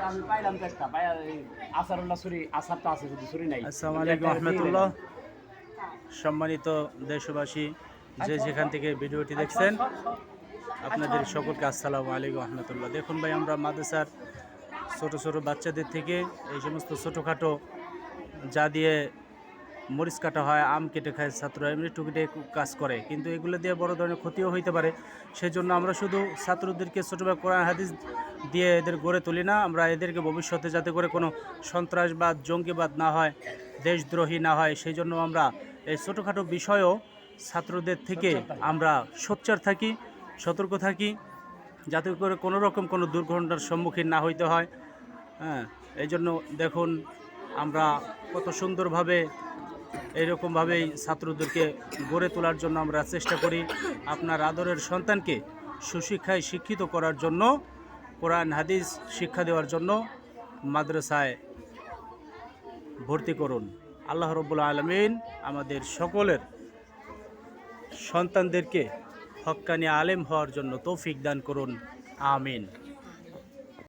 আমি পাইলাম তো একটা ভাই আসারুল্লাহ ছুরি আসার তো আছে শুধু ছুরি নাই। আসসালামু আলাইকুম রহমতুল্লাহ। সম্মানিত দেশবাসী, যে যেখান থেকে ভিডিওটি দেখছেন আপনাদের সকলকে আসসালামু আলাইকুম রহমতুল্লাহ। দেখুন ভাই, আমরা মাদ্রাসার ছোট ছোট বাচ্চাদের থেকে এই সমস্ত ছোটোখাটো যা দিয়ে মরিচ কাটা হয়, আম কেটে খায় ছাত্ররা, এমনি টুকিটাকি কাজ করে, কিন্তু এগুলো দিয়ে বড় ধরনের ক্ষতিও হইতে পারে। সেই জন্য আমরা শুধু ছাত্রদেরকে ছোটোবেলা কোরআন হাদিস দিয়ে এদের গড়ে তুলি না, আমরা এদেরকে ভবিষ্যতে যাতে করে কোনো সন্ত্রাসবাদ, জঙ্গিবাদ না হয়, দেশদ্রোহী না হয়, সেই জন্য আমরা এই ছোটোখাটো বিষয়েও ছাত্রদের থেকে আমরা সোচ্চার থাকি, সতর্ক থাকি, যাতে করে কোনো রকম কোনো দুর্ঘটনার সম্মুখীন না হইতে হয়। হ্যাঁ, এই জন্য দেখুন আমরা কত সুন্দরভাবে এইরকমভাবেই ছাত্রদেরকে গড়ে তোলার জন্য আমরা চেষ্টা করি। আপনার আদরের সন্তানকে সুশিক্ষায় শিক্ষিত করার জন্য, কোরআন হাদিস শিক্ষা দেওয়ার জন্য মাদ্রাসায় ভর্তি করুন। আল্লাহ রাব্বুল আলামিন আমাদের সকলের সন্তানদেরকে হক্কানি আলেম হওয়ার জন্য তৌফিক দান করুন। আমিন।